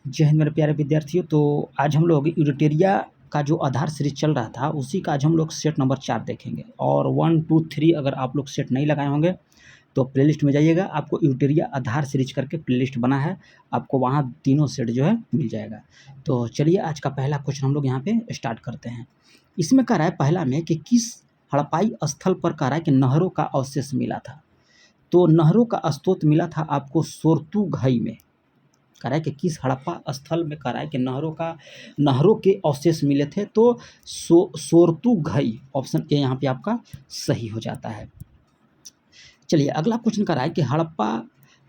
जय हिंद मेरे प्यारे विद्यार्थियों। तो आज हम लोग यूरिटेरिया का जो आधार सीरीज चल रहा था उसी का आज हम लोग सेट नंबर 4 देखेंगे। और 1, 2, 3 अगर आप लोग सेट नहीं लगाए होंगे तो प्लेलिस्ट में जाइएगा, आपको यूरिटेरिया आधार सीरीज करके प्लेलिस्ट बना है, आपको वहाँ तीनों सेट जो है मिल जाएगा। तो चलिए आज का पहला क्वेश्चन हम लोग यहाँ पे स्टार्ट करते हैं। इसमें कह रहा है पहला में कि किस हड़प्पाई स्थल पर कह रहा है कि नहरों का अवशेष मिला था। तो नहरों का स्रोत मिला था आपको सोरतुघई में। कह रहा है कि किस हड़प्पा स्थल में कह रहा है कि नहरों के अवशेष मिले थे। तो सोरतुघई ऑप्शन ए यहाँ पे आपका सही हो जाता है। चलिए अगला क्वेश्चन कर रहा है कि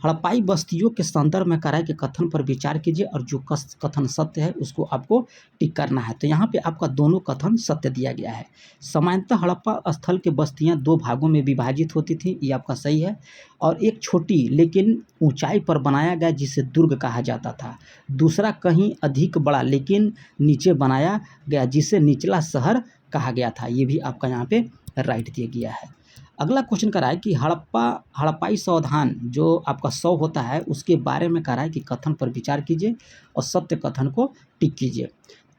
हड़प्पाई बस्तियों के संदर्भ में कह रहा है कि कथन पर विचार कीजिए और जो कथन सत्य है उसको आपको टिक करना है। तो यहाँ पे आपका दोनों कथन सत्य दिया गया है। सामान्यतः हड़प्पा स्थल के बस्तियाँ 2 भागों में विभाजित होती थी, ये आपका सही है। और एक छोटी लेकिन ऊंचाई पर बनाया गया जिसे दुर्ग कहा जाता था। दूसरा कहीं अधिक बड़ा लेकिन नीचे बनाया गया जिसे निचला शहर कहा गया था। ये भी आपका यहाँ पे राइट दिया गया है। अगला क्वेश्चन कर रहा है कि हड़प्पाई सावधान जो आपका 100 होता है उसके बारे में कह रहा है कि कथन पर विचार कीजिए और सत्य कथन को टिक कीजिए।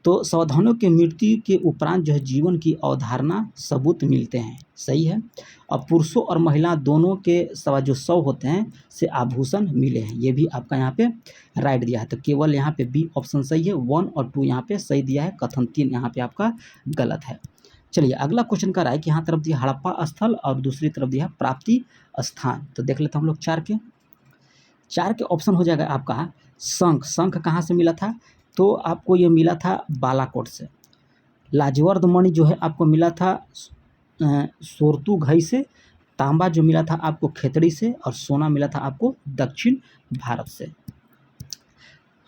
तो सावधानों के मृत्यु के उपरांत जो है जीवन की अवधारणा सबूत मिलते हैं, सही है। और पुरुषों और महिला दोनों के सवा जो 100 होते हैं से आभूषण मिले हैं, ये भी आपका यहाँ पे राइट दिया है। तो केवल यहाँ पे बी ऑप्शन सही है, 1 और 2 यहाँ पे सही दिया है, कथन 3 यहाँ पे आपका गलत है। चलिए अगला क्वेश्चन कर रहा है कि यहाँ तरफ दिया हड़प्पा स्थल और दूसरी तरफ दिया प्राप्ति स्थान। तो देख लेते हैं हम लोग 4 के ऑप्शन हो जाएगा आपका शंख। शंख कहाँ से मिला था? तो आपको ये मिला था बालाकोट से। लाजवर्द मणि जो है आपको मिला था सोरतुघई से। तांबा जो मिला था आपको खेतड़ी से और सोना मिला था आपको दक्षिण भारत से।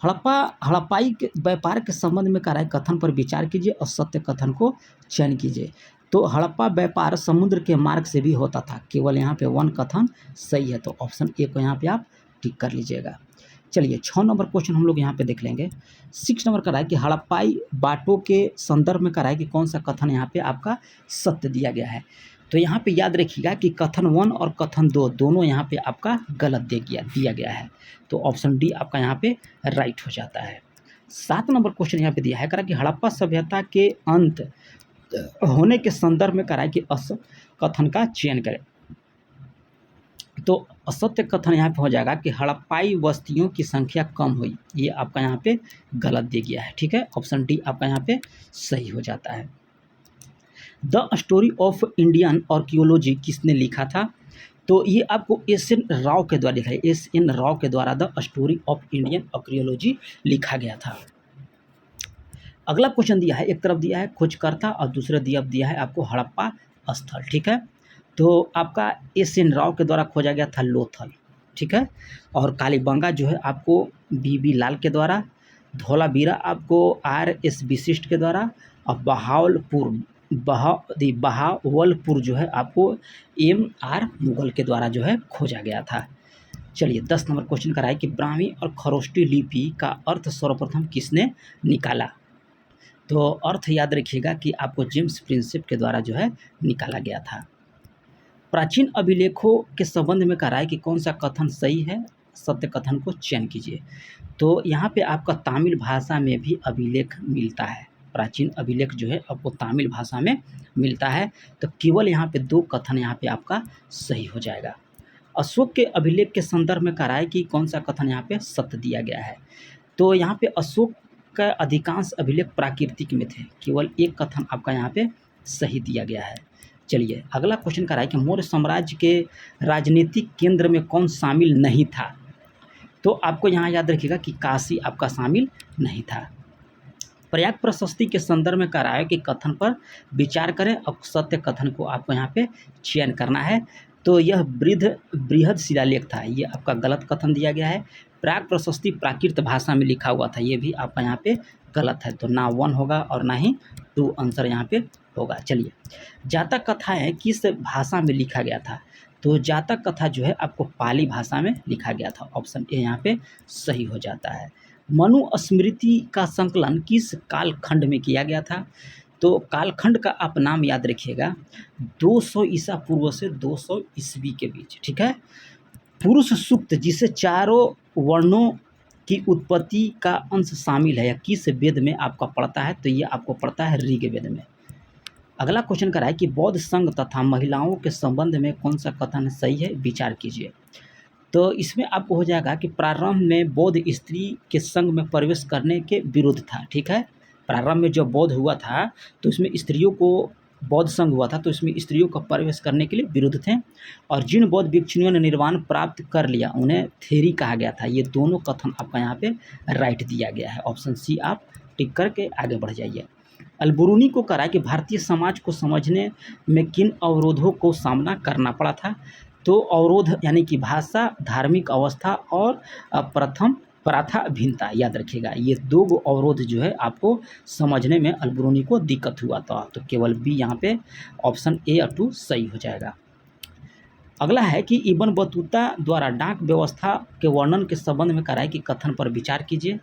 हड़प्पाई के व्यापार के संबंध में कह रहा है कथन पर विचार कीजिए और सत्य कथन को चयन कीजिए। तो हड़प्पा व्यापार समुद्र के मार्ग से भी होता था, केवल यहाँ पे 1 कथन सही है। तो ऑप्शन ए को यहाँ पे आप टिक कर लीजिएगा। चलिए 6 नंबर क्वेश्चन हम लोग यहाँ पे देख लेंगे। 6 नंबर का रहा है कि हड़प्पाई बाटों के संदर्भ में कह रहा है कि कौन सा कथन यहाँ पे आपका सत्य दिया गया है। तो यहाँ पे याद रखिएगा कि कथन 1 और कथन 2 दोनों यहाँ पे आपका गलत दिया गया है। तो ऑप्शन डी आपका यहाँ पे राइट हो जाता है। 7 नंबर क्वेश्चन यहाँ पे दिया है, कह रहा है कि हड़प्पा सभ्यता के अंत होने के संदर्भ में कह रहा है कि कथन का चयन करें। तो असत्य कथन यहाँ पे हो जाएगा कि हड़प्पाई बस्तियों की संख्या कम हुई, ये आपका यहाँ पे गलत दिया गया है। ठीक है, ऑप्शन डी आपका यहाँ पे सही हो जाता है। The story of Indian archaeology किसने लिखा था? तो ये आपको एस.एन. राव के द्वारा लिखा है। एस.एन. राव के द्वारा the story of Indian archaeology लिखा गया था। अगला क्वेश्चन दिया है, एक तरफ दिया है खोजकर्ता और दूसरे दिया है आपको हड़प्पा स्थल। ठीक है, तो आपका एस.एन. राव के द्वारा खोजा गया था लोथल। ठीक है, और कालीबंगा जो है आपको बी लाल के द्वारा, धौलावीरा आपको R.S. विशिष्ट के द्वारा, और बहावलपुर जो है आपको M.R. मुगल के द्वारा जो है खोजा गया था। चलिए 10 नंबर क्वेश्चन का है कि ब्राह्मी और खरोष्टी लिपि का अर्थ सर्वप्रथम किसने निकाला? तो अर्थ याद रखिएगा कि आपको जेम्स प्रिंसेप के द्वारा जो है निकाला गया था। प्राचीन अभिलेखों के संबंध में कह रहा है कि कौन सा कथन सही है, सत्य कथन को चयन कीजिए। तो यहाँ पे आपका तमिल भाषा में भी अभिलेख मिलता है। प्राचीन अभिलेख जो है आपको तमिल भाषा में मिलता है। तो केवल यहाँ पे 2 कथन यहाँ पे आपका सही हो जाएगा। अशोक के अभिलेख के संदर्भ में कह रहा है कि कौन सा कथन यहाँ पे सत्य दिया गया है। तो यहाँ पे अशोक का अधिकांश अभिलेख प्राकृतिक में थे, केवल 1 कथन आपका यहाँ पे सही दिया गया है। चलिए अगला क्वेश्चन कर रहा है कि मौर्य साम्राज्य के राजनीतिक केंद्र में कौन शामिल नहीं था? तो आपको यहाँ याद रखिएगा कि काशी आपका शामिल नहीं था। प्रयाग प्रशस्ति के संदर्भ में कह रहा है कि कथन पर विचार करें और सत्य कथन को आपको यहाँ पे चयन करना है। तो यह बृहद शिलालेख था, ये आपका गलत कथन दिया गया है। प्रयाग प्रशस्ति प्राकृत भाषा में लिखा हुआ था, ये भी आपका यहाँ पे गलत है। तो ना 1 होगा और ना ही 2 आंसर यहाँ पे होगा। चलिए जातक कथाएँ किस भाषा में लिखा गया था? तो जातक कथा जो है आपको पाली भाषा में लिखा गया था। ऑप्शन ए यहाँ पे सही हो जाता है। मनुस्मृति का संकलन किस कालखंड में किया गया था? तो कालखंड का आप नाम याद रखिएगा, 200 ईसा पूर्व से 200 ईस्वी के बीच। ठीक है, पुरुष सूक्त जिसे चारों वर्णों की उत्पत्ति का अंश शामिल है या किस वेद में आपका पड़ता है, तो ये आपको पड़ता है ऋग्वेद में। अगला क्वेश्चन कर रहा है कि बौद्ध संघ तथा महिलाओं के संबंध में कौन सा कथन सही है, विचार कीजिए। तो इसमें आपको हो जाएगा कि प्रारंभ में बौद्ध स्त्री के संघ में प्रवेश करने के विरुद्ध था, ठीक है। प्रारंभ में जब बौद्ध हुआ था तो इसमें स्त्रियों को बौद्ध संघ हुआ था तो इसमें स्त्रियों का प्रवेश करने के लिए विरुद्ध थे, और जिन बौद्ध भिक्षुनियों ने निर्वाण प्राप्त कर लिया उन्हें थेरी कहा गया था। ये दोनों कथन आपका यहाँ पे राइट दिया गया है, ऑप्शन सी आप टिक करके आगे बढ़ जाइए। अलबरूनी को करा कि भारतीय समाज को समझने में किन अवरोधों को सामना करना पड़ा था, तो अवरोध यानी कि भाषा, धार्मिक अवस्था और प्रथम प्रथा भिन्नता, याद रखिएगा ये दो गो अवरोध जो है आपको समझने में अलबरूनी को दिक्कत हुआ था, तो केवल बी यहाँ पे ऑप्शन ए और 2 सही हो जाएगा। अगला है कि इब्न बतूता द्वारा डाक व्यवस्था के वर्णन के संबंध में कराए कि कथन पर विचार कीजिए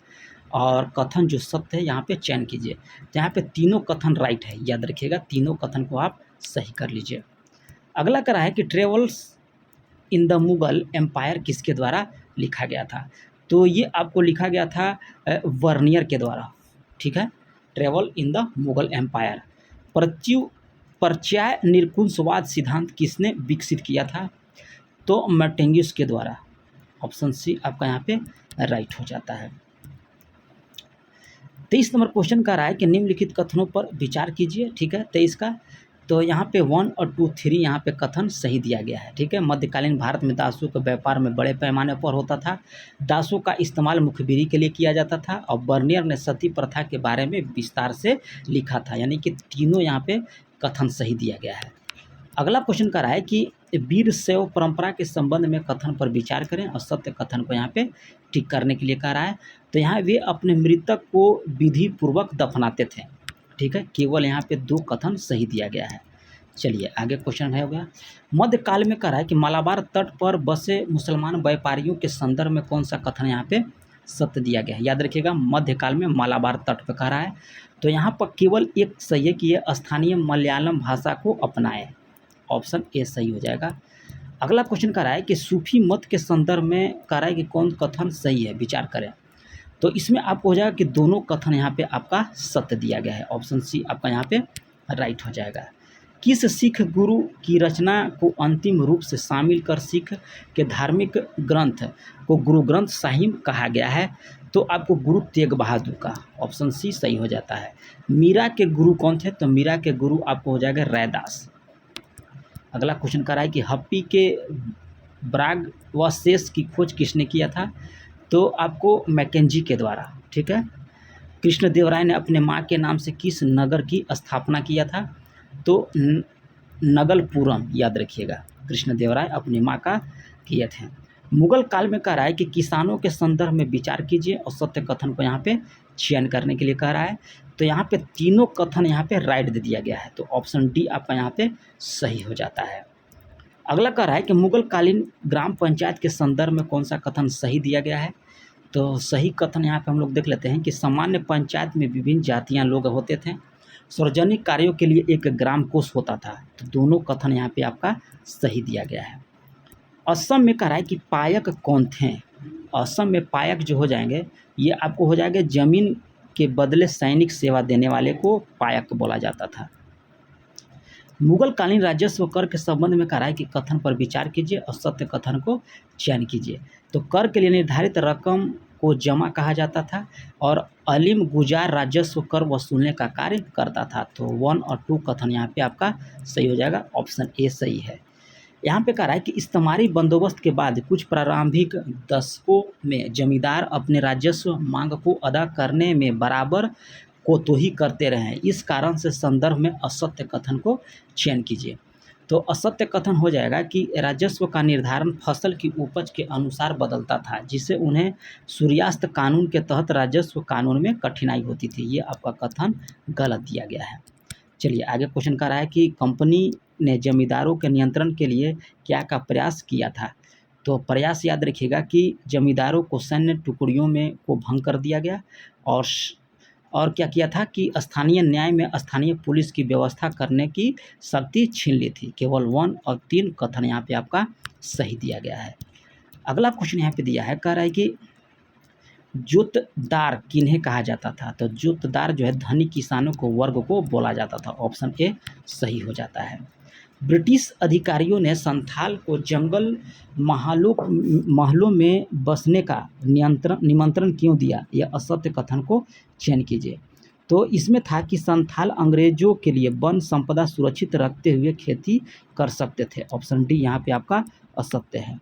और कथन जो सत्य है यहाँ पे चयन कीजिए। तो यहाँ पे तीनों कथन राइट है, याद रखिएगा तीनों कथन को आप सही कर लीजिए। अगला करा है कि travels in the Mughal empire किसके द्वारा लिखा गया था, तो ये आपको लिखा गया था वर्नियर के द्वारा, ठीक है। Travel in the Mughal empire. पर्याय निरकुंसवाद सिद्धांत किसने विकसित किया था, तो मैटेंगियस के द्वारा, ऑप्शन सी आपका यहाँ पे राइट हो जाता है। 23 नंबर क्वेश्चन का रहा है कि निम्नलिखित कथनों पर विचार कीजिए, ठीक है। 23 का तो यहाँ पे 1 और 2, 3 यहाँ पे कथन सही दिया गया है, ठीक है। मध्यकालीन भारत में दासों का व्यापार में बड़े पैमाने पर होता था। दासों का इस्तेमाल मुखबिरी के लिए किया जाता था, और बर्नियर ने सती प्रथा के बारे में विस्तार से लिखा था, यानी कि तीनों यहाँ पे कथन सही दिया गया है। अगला क्वेश्चन का रहा है कि वीर शैव परंपरा के संबंध में कथन पर विचार करें और सत्य कथन को यहाँ पे ठीक करने के लिए कह रहा है। तो यहाँ वे अपने मृतक को विधि पूर्वक दफनाते थे, ठीक है। केवल यहाँ पे 2 कथन सही दिया गया है। चलिए आगे क्वेश्चन है हो गया। मध्यकाल में कह रहा है कि मालाबार तट पर बसे मुसलमान व्यापारियों के संदर्भ में कौन सा कथन यहाँ पे सत्य दिया गया है, याद रखिएगा मध्यकाल में मालाबार तट पर कह रहा है। तो यहाँ पर केवल एक सही है कि ये स्थानीय मलयालम भाषा को अपनाए, ऑप्शन ए सही हो जाएगा। अगला क्वेश्चन कह रहा है कि सूफी मत के संदर्भ में कह रहा है कि कौन कथन सही है, विचार करें। तो इसमें आपको हो जाएगा कि दोनों कथन यहाँ पे आपका सत्य दिया गया है, ऑप्शन सी आपका यहाँ पे राइट हो जाएगा। किस सिख गुरु की रचना को अंतिम रूप से शामिल कर सिख के धार्मिक ग्रंथ को गुरु ग्रंथ साहिब कहा गया है, तो आपको गुरु तेग बहादुर का, ऑप्शन सी सही हो जाता है। मीरा के गुरु कौन थे, तो मीरा के गुरु आपको हो जाएगा रैदास। अगला क्वेश्चन कर रहा है कि हप्पी के ब्राग व शेष की खोज किसने किया था, तो आपको मैकेंजी के द्वारा, ठीक है। कृष्णदेवराय ने अपने माँ के नाम से किस नगर की स्थापना किया था, तो नगलपुरम, याद रखिएगा कृष्णदेवराय अपनी माँ का किए थे। मुगल काल में कह रहा है कि किसानों के संदर्भ में विचार कीजिए और सत्य कथन को यहाँ पे चयन करने के लिए कह रहा है। तो यहाँ पे तीनों कथन यहाँ पे राइट दे दिया गया है, तो ऑप्शन डी आपका यहाँ पे सही हो जाता है। अगला कह रहा है कि मुगल कालीन ग्राम पंचायत के संदर्भ में कौन सा कथन सही दिया गया है, तो सही कथन यहाँ पे हम लोग देख लेते हैं कि सामान्य पंचायत में विभिन्न जातियाँ लोग होते थे, सार्वजनिक कार्यों के लिए एक ग्राम कोष होता था, तो दोनों कथन यहाँ पे आपका सही दिया गया है। असम में कह रहा है कि पायक कौन थे, असम में पायक जो हो जाएंगे ये आपको हो जाएगा जमीन के बदले सैनिक सेवा देने वाले को पायक बोला जाता था। मुगल कालीन राजस्व कर के संबंध में कह रहा है कि कथन पर विचार कीजिए और सत्य कथन को चयन कीजिए। तो कर के लिए निर्धारित रकम को जमा कहा जाता था और अलीम गुजार राजस्व कर वसूलने का कार्य करता था, तो 1 और 2 कथन यहाँ पे आपका सही हो जाएगा, ऑप्शन ए सही है। यहाँ पे कह रहा है कि इस्तेमारी बंदोबस्त के बाद कुछ प्रारंभिक दशकों में जमींदार अपने राजस्व मांग को अदा करने में बराबर कोताही करते रहे, इस कारण से संदर्भ में असत्य कथन को चयन कीजिए। तो असत्य कथन हो जाएगा कि राजस्व का निर्धारण फसल की उपज के अनुसार बदलता था, जिससे उन्हें सूर्यास्त कानून के तहत राजस्व कानून में कठिनाई होती थी, ये आपका कथन गलत दिया गया है। चलिए आगे क्वेश्चन कर रहा है कि कंपनी ने जमींदारों के नियंत्रण के लिए क्या का प्रयास किया था, तो प्रयास याद रखिएगा कि जमींदारों को सैन्य टुकड़ियों में को भंग कर दिया गया और क्या किया था कि स्थानीय न्याय में स्थानीय पुलिस की व्यवस्था करने की शक्ति छीन ली थी। केवल 1 और 3 कथन यहाँ पे आपका सही दिया गया है। अगला क्वेश्चन यहाँ पे दिया है, कह रहा है कि जोतदार किन्हें कहा जाता था? तो जोतदार जो है धनी किसानों को वर्ग को बोला जाता था। ऑप्शन ए सही हो जाता है। ब्रिटिश अधिकारियों ने संथाल को जंगल महलों में बसने का निमंत्रण क्यों दिया? यह असत्य कथन को चयन कीजिए। तो इसमें था कि संथाल अंग्रेजों के लिए वन संपदा सुरक्षित रखते हुए खेती कर सकते थे। ऑप्शन डी यहाँ पे आपका असत्य है।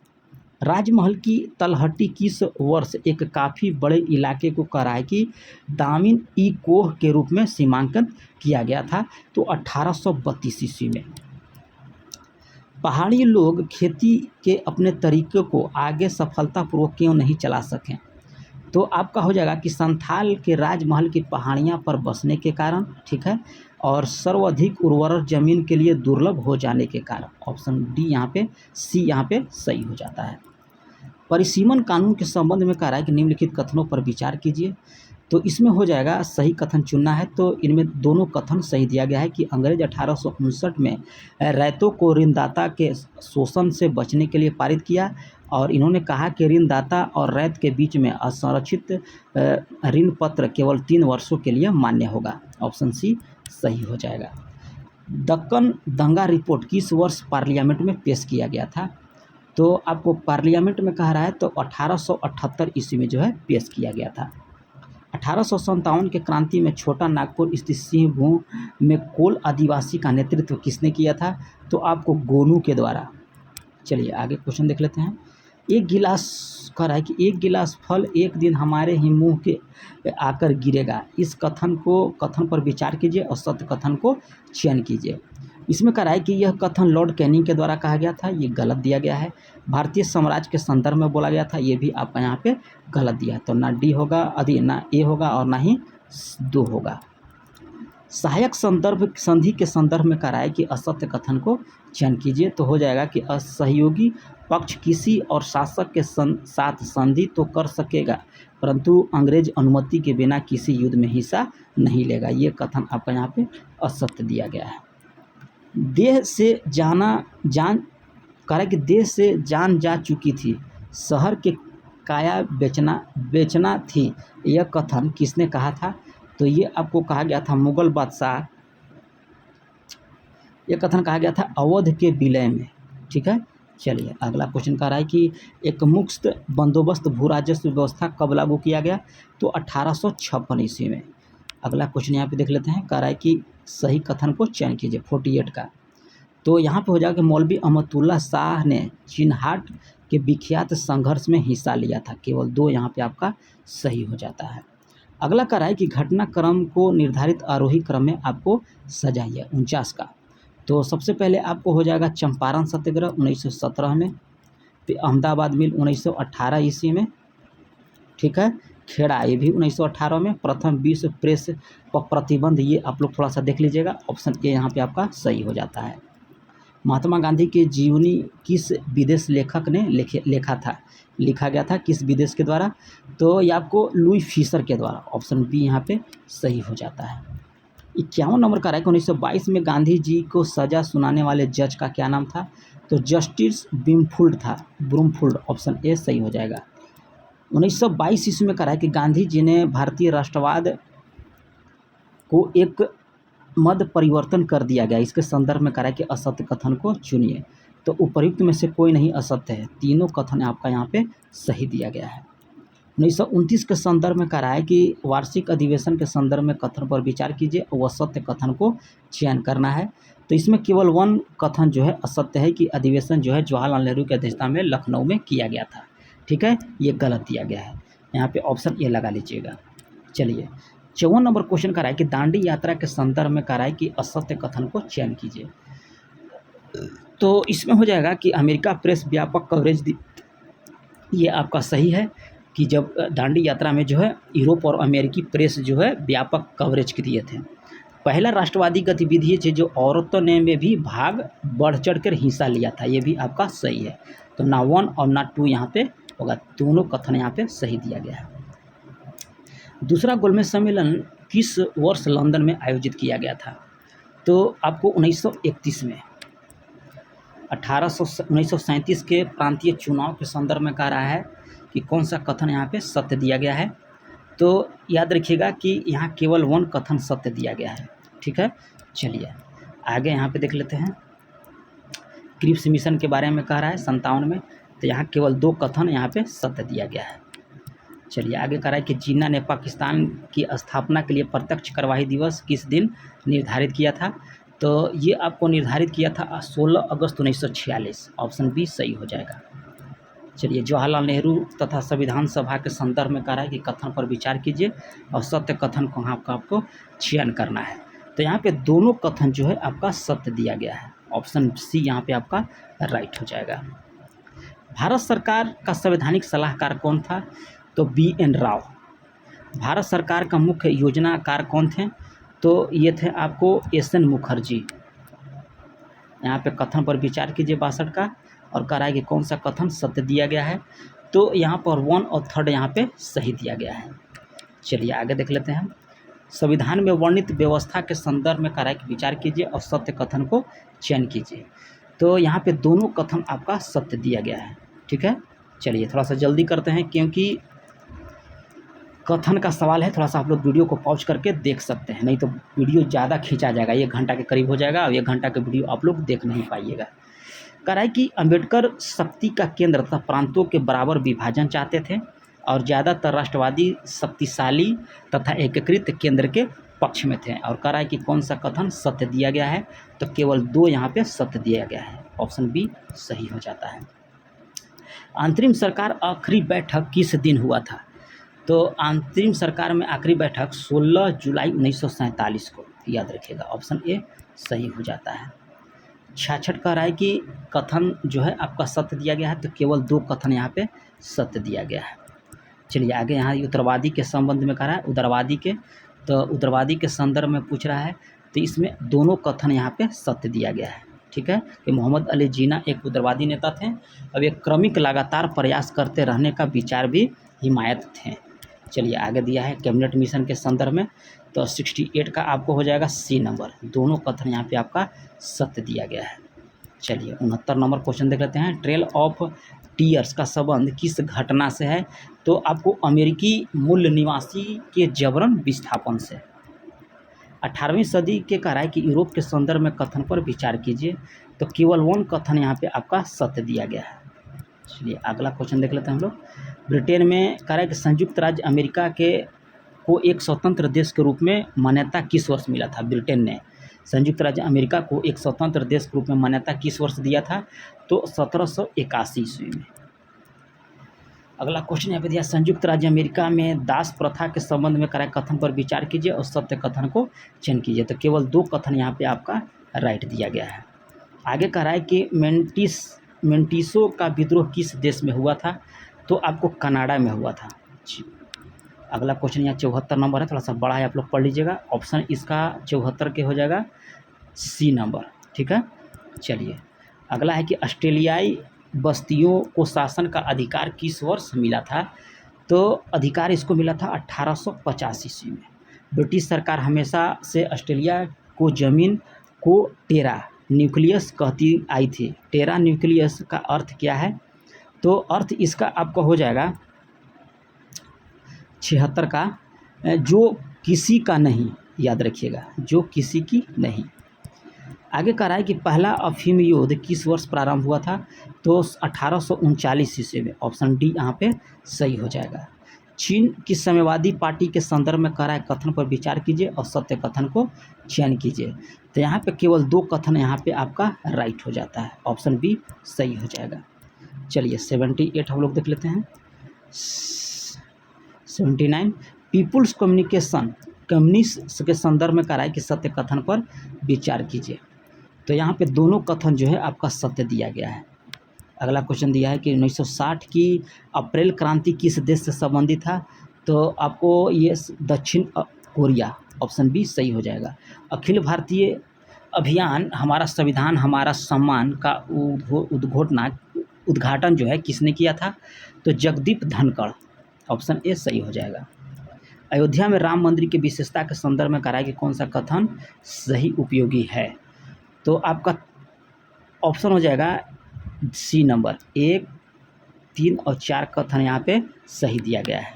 राजमहल की तलहटी किस वर्ष एक काफ़ी बड़े इलाके को कराएकी दामिन ई कोह के रूप में सीमांकन किया गया था? तो 1832 ईस्वी में। पहाड़ी लोग खेती के अपने तरीके को आगे सफलतापूर्वक क्यों नहीं चला सकें? तो आपका हो जाएगा कि संथाल के राजमहल की पहाड़ियाँ पर बसने के कारण, ठीक है, और सर्वाधिक उर्वरक जमीन के लिए दुर्लभ हो जाने के कारण। ऑप्शन डी यहाँ पे, सी यहाँ पे सही हो जाता है। परिसीमन कानून के संबंध में कह रहा है कि निम्नलिखित कथनों पर विचार कीजिए। तो इसमें हो जाएगा सही कथन चुनना है। तो इनमें दोनों कथन सही दिया गया है कि अंग्रेज 1859 में रैयतों को ऋणदाता के शोषण से बचने के लिए पारित किया, और इन्होंने कहा कि ऋणदाता और रैयत के बीच में असंरक्षित ऋण पत्र केवल 3 वर्षों के लिए मान्य होगा। ऑप्शन सी सही हो जाएगा। दक्कन दंगा रिपोर्ट किस वर्ष पार्लियामेंट में पेश किया गया था? तो आपको पार्लियामेंट में कह रहा है तो 1878 ईस्वी में जो है पेश किया गया था। 1857 के क्रांति में छोटा नागपुर स्थित सिंहभूम में कोल आदिवासी का नेतृत्व किसने किया था? तो आपको गोनू के द्वारा। चलिए आगे क्वेश्चन देख लेते हैं। एक गिलास कह रहा है कि एक गिलास फल एक दिन हमारे ही मुंह के आकर गिरेगा। इस कथन पर विचार कीजिए और सत्य कथन को चयन कीजिए। इसमें कह रहा है कि यह कथन लॉर्ड कैनिंग के द्वारा कहा गया था, ये गलत दिया गया है। भारतीय साम्राज्य के संदर्भ में बोला गया था, ये भी आपका यहाँ पे गलत दिया है। तो ना डी होगा, अधि ना ए होगा और ना ही 2 होगा। सहायक संदर्भ संधि के संदर्भ में कह रहा है कि असत्य कथन को चयन कीजिए। तो हो जाएगा कि असहयोगी पक्ष किसी और शासक के साथ संधि तो कर सकेगा, परंतु अंग्रेज अनुमति के बिना किसी युद्ध में हिस्सा नहीं लेगा। ये कथन आपका यहाँ पे असत्य दिया गया है। देह से जान जा चुकी थी, शहर के काया बेचना थी, यह कथन किसने कहा था? तो ये आपको कहा गया था मुगल बादशाह, यह कथन कहा गया था अवध के विलय में, ठीक है। चलिए अगला क्वेश्चन कह रहा है कि एक मुक्त बंदोबस्त भू राजस्व व्यवस्था कब लागू किया गया? तो 1856 ईस्वी में। अगला क्वेश्चन यहाँ पे देख लेते हैं। कह रहा है कि सही कथन को चयन कीजिए 48 का। तो यहाँ पे हो जाएगा कि मौलवी अहमदुल्ला शाह ने चिन्हाट के विख्यात संघर्ष में हिस्सा लिया था। केवल 2 यहाँ पे आपका सही हो जाता है। अगला कह रहा है कि घटनाक्रम को निर्धारित आरोही क्रम में आपको सजाइए 49 का। तो सबसे पहले आपको हो जाएगा चंपारण सत्याग्रह 1917 में, फिर अहमदाबाद मिल 1918 ईस्वी में, ठीक है। खेड़ा ये भी 1918 में, प्रथम विश्व प्रेस पर प्रतिबंध, ये आप लोग थोड़ा सा देख लीजिएगा। ऑप्शन ए यहाँ पे आपका सही हो जाता है। महात्मा गांधी की जीवनी किस विदेश लेखक ने लिखा गया था किस विदेश के द्वारा? तो ये आपको लुई फिशर के द्वारा। ऑप्शन बी यहाँ पे सही हो जाता है। 51 नंबर का है कि 1922 में गांधी जी को सजा सुनाने वाले जज का क्या नाम था? तो जस्टिस ब्रूमफील्ड। ऑप्शन ए सही हो जाएगा। 1922 ईस्वी में कहा है कि गांधी जी ने भारतीय राष्ट्रवाद को एक मद परिवर्तन कर दिया गया। इसके संदर्भ में कहा है कि असत्य कथन को चुनिए। तो उपर्युक्त में से कोई नहीं असत्य है, तीनों कथन आपका यहाँ पे सही दिया गया है। 1929 के संदर्भ में कहा है कि वार्षिक अधिवेशन के संदर्भ में कथन पर विचार कीजिए, वह सत्य कथन को चयन करना है। तो इसमें केवल 1 कथन जो है असत्य है कि अधिवेशन जो है जवाहरलाल नेहरू की अध्यक्षता में लखनऊ में किया गया था, ठीक है। ये गलत दिया गया है, यहाँ पे ऑप्शन ए लगा लीजिएगा। चलिए 54 नंबर क्वेश्चन कह रहा है कि दांडी यात्रा के संदर्भ में कह रहा है कि असत्य कथन को चयन कीजिए। तो इसमें हो जाएगा कि अमेरिका प्रेस व्यापक कवरेज दी, ये आपका सही है कि जब दांडी यात्रा में जो है यूरोप और अमेरिकी प्रेस जो है व्यापक कवरेज के दिए थे। पहला राष्ट्रवादी गतिविधि है जो औरतों ने में भी भाग बढ़ चढ़ कर हिस्सा लिया था, ये भी आपका सही है। तो ना 1 और ना 2 यहाँ पे होगा, दोनों कथन यहाँ पे सही दिया गया है। दूसरा गोलमेज सम्मेलन किस वर्ष लंदन में आयोजित किया गया था? तो आपको 1931 में। 1937 के प्रांतीय चुनाव के संदर्भ में कह रहा है कि कौन सा कथन यहाँ पे सत्य दिया गया है? तो याद रखिएगा कि यहाँ केवल 1 कथन सत्य दिया गया है। ठीक है, चलिए आगे यहाँ पे देख लेते हैं। क्रिप्स मिशन के बारे में कह रहा है 57 में, तो यहाँ केवल 2 कथन यहाँ पे सत्य दिया गया है। चलिए आगे कह रहा है कि जिन्ना ने पाकिस्तान की स्थापना के लिए प्रत्यक्ष कार्यवाही दिवस किस दिन निर्धारित किया था? तो ये आपको निर्धारित किया था 16 अगस्त 1946। ऑप्शन बी सही हो जाएगा। चलिए जवाहरलाल नेहरू तथा संविधान सभा के संदर्भ में कह रहा है कि कथन पर विचार कीजिए और सत्य कथन को आपको चयन करना है। तो यहाँ पे दोनों कथन जो है आपका सत्य दिया गया है। ऑप्शन सी यहाँ पे आपका राइट हो जाएगा। भारत सरकार का संवैधानिक सलाहकार कौन था? तो BN राव। भारत सरकार का मुख्य योजनाकार कौन थे? तो ये थे आपको SN मुखर्जी। यहाँ पे कथन पर विचार कीजिए 62 का, और कह रहा है कि कौन सा कथन सत्य दिया गया है। तो यहाँ पर 1 और 3 यहाँ पे सही दिया गया है। चलिए आगे देख लेते हैं। संविधान में वर्णित व्यवस्था के संदर्भ में कह रहा है कि विचार कीजिए और सत्य कथन को चयन कीजिए। तो यहाँ पे दोनों कथन आपका सत्य दिया गया है। ठीक है, चलिए थोड़ा सा जल्दी करते हैं क्योंकि कथन का सवाल है। थोड़ा सा आप लोग वीडियो को पॉज करके देख सकते हैं, नहीं तो वीडियो ज़्यादा खींचा जाएगा, 1 घंटा के करीब हो जाएगा और 1 घंटा का वीडियो आप लोग देख नहीं पाइएगा। कह रहा है कि अम्बेडकर शक्ति का केंद्र तथा प्रांतों के बराबर विभाजन चाहते थे और ज़्यादातर राष्ट्रवादी शक्तिशाली तथा एकीकृत केंद्र के पक्ष में थे। और कह रहा है कि कौन सा कथन सत्य दिया गया है? तो केवल 2 यहाँ पे सत्य दिया गया है। ऑप्शन बी सही हो जाता है। अंतरिम सरकार आखिरी बैठक किस दिन हुआ था? तो अंतरिम सरकार में आखिरी बैठक 16 जुलाई 1947 को, याद रखिएगा। ऑप्शन ए सही हो जाता है। 66 कह रहा है कि कथन जो है आपका सत्य दिया गया है, तो केवल 2 कथन यहाँ पे सत्य दिया गया है। चलिए आगे यहाँ उत्तरवादी के संबंध में कह रहा है, उदारवादी के, तो उदारवादी के संदर्भ में पूछ रहा है, तो इसमें दोनों कथन यहाँ पे सत्य दिया गया है। ठीक है, कि मोहम्मद अली जिन्ना एक उदारवादी नेता थे और एक क्रमिक लगातार प्रयास करते रहने का विचार भी हिमायत थे। चलिए आगे दिया है कैबिनेट मिशन के संदर्भ में, तो 68 का आपको हो जाएगा सी नंबर। दोनों कथन यहाँ पे आपका सत्य दिया गया है। चलिए 69 नंबर क्वेश्चन देख लेते हैं। ट्रेल ऑफ टीयर्स का संबंध किस घटना से है? तो आपको अमेरिकी मूल निवासी के जबरन विस्थापन से। 18वीं सदी के कह रहा है कि यूरोप के संदर्भ में कथन पर विचार कीजिए, तो केवल 1 कथन यहाँ पे आपका सत्य दिया गया है। चलिए अगला क्वेश्चन देख लेते हैं हम लोग। ब्रिटेन में कह रहा है कि संयुक्त राज्य अमेरिका को एक स्वतंत्र देश के रूप में मान्यता किस वर्ष मिला था? ब्रिटेन ने संयुक्त राज्य अमेरिका को एक स्वतंत्र देश के रूप में मान्यता किस वर्ष दिया था? तो 1781 ईस्वी में। अगला क्वेश्चन यहाँ पे दिया, संयुक्त राज्य अमेरिका में दास प्रथा के संबंध में कह कथन पर विचार कीजिए और सत्य कथन को चयन कीजिए। तो केवल 2 कथन यहाँ पे आपका राइट दिया गया है। आगे कह रहा है कि मेंटिसो का विद्रोह किस देश में हुआ था? तो आपको कनाडा में हुआ था। अगला क्वेश्चन यहाँ 74 नंबर है, थोड़ा सा बड़ा है, आप लोग पढ़ लीजिएगा। ऑप्शन इसका 74 के हो जाएगा सी नंबर। ठीक है, चलिए अगला है कि ऑस्ट्रेलियाई बस्तियों को शासन का अधिकार किस वर्ष मिला था? तो अधिकार इसको मिला था 1885 ईस्वी में। ब्रिटिश सरकार हमेशा से ऑस्ट्रेलिया को ज़मीन को टेरा न्यूक्लियस कहती आई थी। टेरा न्यूक्लियस का अर्थ क्या है? तो अर्थ इसका आपका हो जाएगा 76 का, जो किसी का नहीं, याद रखिएगा, जो किसी की नहीं। आगे कह रहा है कि पहला अफीम युद्ध किस वर्ष प्रारंभ हुआ था? तो 1839 ईस्वी में। ऑप्शन डी यहाँ पे सही हो जाएगा। चीन की साम्यवादी पार्टी के संदर्भ में कह रहा है कथन पर विचार कीजिए और सत्य कथन को चयन कीजिए। तो यहाँ पे केवल 2 कथन यहाँ पे आपका राइट हो जाता है। ऑप्शन बी सही हो जाएगा। चलिए 78 हम लोग देख लेते हैं। 79 पीपुल्स कम्युनिस्ट के संदर्भ में कह रहा है कि सत्य कथन पर विचार कीजिए। तो यहाँ पे दोनों कथन जो है आपका सत्य दिया गया है। अगला क्वेश्चन दिया है कि 1960 की अप्रैल क्रांति किस देश से संबंधित था? तो आपको ये दक्षिण कोरिया। ऑप्शन बी सही हो जाएगा। अखिल भारतीय अभियान हमारा संविधान हमारा सम्मान का उद्घाटन जो है किसने किया था? तो जगदीप धनखड़। ऑप्शन ए सही हो जाएगा। अयोध्या में राम मंदिर की विशेषता के संदर्भ में कह रहा है कि कौन सा कथन सही उपयोगी है? तो आपका ऑप्शन हो जाएगा सी नंबर। 1, 3 और 4 कथन यहाँ पे सही दिया गया है।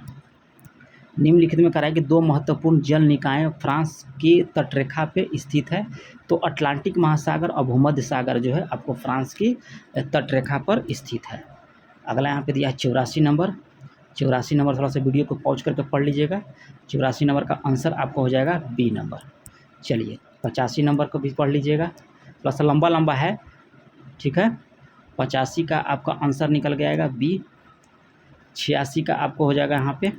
निम्नलिखित में कह रहा है कि दो महत्वपूर्ण जल निकाय फ्रांस की तटरेखा पे स्थित है। तो अटलांटिक महासागर और भूमध्य सागर जो है आपको फ्रांस की तटरेखा पर स्थित है। अगला यहाँ पे दिया है 84 नंबर। 84 नंबर थोड़ा सा वीडियो को पॉज करके पढ़ लीजिएगा। 84 नंबर का आंसर आपका हो जाएगा बी नंबर। चलिए 85 नंबर को भी पढ़ लीजिएगा, थोड़ा सा लंबा लंबा है, ठीक है। 85 का आपका आंसर निकल के आएगा बी। 86 का आपको हो जाएगा यहाँ पे,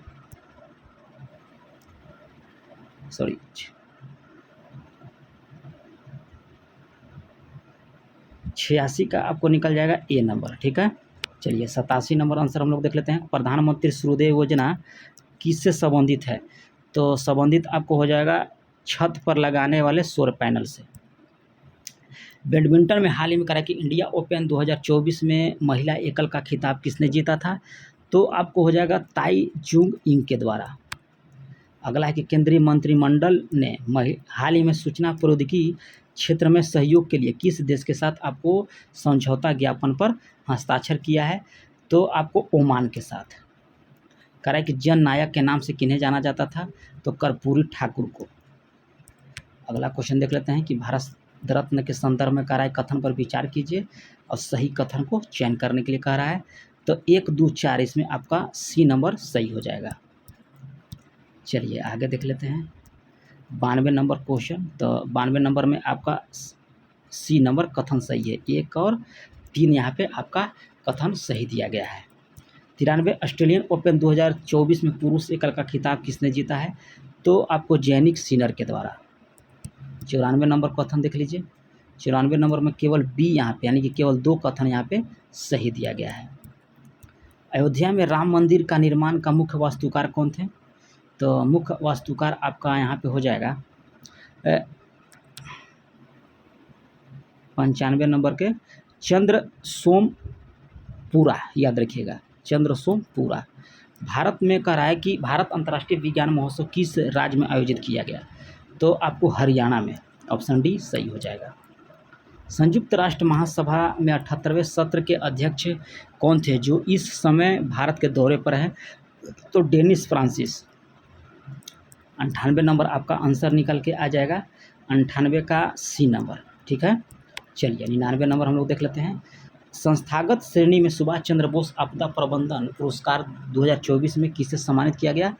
सॉरी 86 का आपको निकल जाएगा ए नंबर, ठीक है। चलिए 87 नंबर आंसर हम लोग देख लेते हैं। प्रधानमंत्री सूर्योदय योजना किससे संबंधित है? तो संबंधित आपको हो जाएगा छत पर लगाने वाले सौर पैनल से। बैडमिंटन में हाल ही में करा कि इंडिया ओपन 2024 में महिला एकल का खिताब किसने जीता था? तो आपको हो जाएगा ताई जुंग इंग के द्वारा। अगला है कि केंद्रीय मंत्रिमंडल ने हाल ही में सूचना प्रौद्योगिकी क्षेत्र में सहयोग के लिए किस देश के साथ आपको समझौता ज्ञापन पर हस्ताक्षर किया है? तो आपको ओमान के साथ। कह रहा है कि जन नायक के नाम से किन्हें जाना जाता था? तो कर्पूरी ठाकुर को। अगला क्वेश्चन देख लेते हैं कि भारत रत्न के संदर्भ में कह रहा है कथन पर विचार कीजिए और सही कथन को चयन करने के लिए कह रहा है। तो 1, 2, 4 इसमें आपका सी नंबर सही हो जाएगा। चलिए आगे देख लेते हैं 92 नंबर क्वेश्चन। तो 92 नंबर में आपका सी नंबर कथन सही है। 1 और 3 यहाँ पे आपका कथन सही दिया गया है। 93 ऑस्ट्रेलियन ओपन 2024 में पुरुष एकल का खिताब किसने जीता है? तो आपको जैनिक सिनर के द्वारा। 94 नंबर कथन देख लीजिए। 94 नंबर में केवल बी यहाँ पे यानी कि केवल 2 कथन यहाँ पे सही दिया गया है। अयोध्या में राम मंदिर का निर्माण का मुख्य वास्तुकार कौन थे? तो मुख्य वास्तुकार आपका यहाँ पे हो जाएगा 95 नंबर के चंद्रसोमपुरा, याद रखिएगा चंद्रसोमपुरा। भारत में कह रहा है कि भारत अंतर्राष्ट्रीय विज्ञान महोत्सव किस राज्य में आयोजित किया गया? तो आपको हरियाणा में, ऑप्शन डी सही हो जाएगा। संयुक्त राष्ट्र महासभा में 78वें सत्र के अध्यक्ष कौन थे जो इस समय भारत के दौरे पर हैं? तो डेनिस फ्रांसिस। 98 नंबर आपका आंसर निकल के आ जाएगा, 98 का सी नंबर, ठीक है। चलिए 99 नंबर हम लोग देख लेते हैं। संस्थागत श्रेणी में सुभाष चंद्र बोस आपदा प्रबंधन पुरस्कार 2024 में किसे सम्मानित किया गया?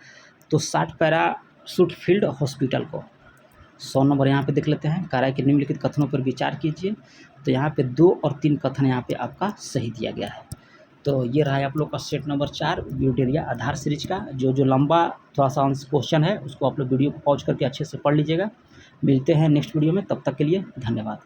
तो 60 पैराशूट फील्ड हॉस्पिटल को। 100 नंबर यहाँ पे देख लेते हैं। कह रहा है कि निम्नलिखित कथनों पर विचार कीजिए। तो यहाँ पे 2 और 3 कथन यहाँ पे आपका सही दिया गया है। तो ये रहा है आप लोग का सेट नंबर 4 यूटेरिया आधार सीरीज का। जो लंबा थोड़ा सा क्वेश्चन है उसको आप लोग वीडियो को पॉज करके अच्छे से पढ़ लीजिएगा। मिलते हैं नेक्स्ट वीडियो में, तब तक के लिए धन्यवाद।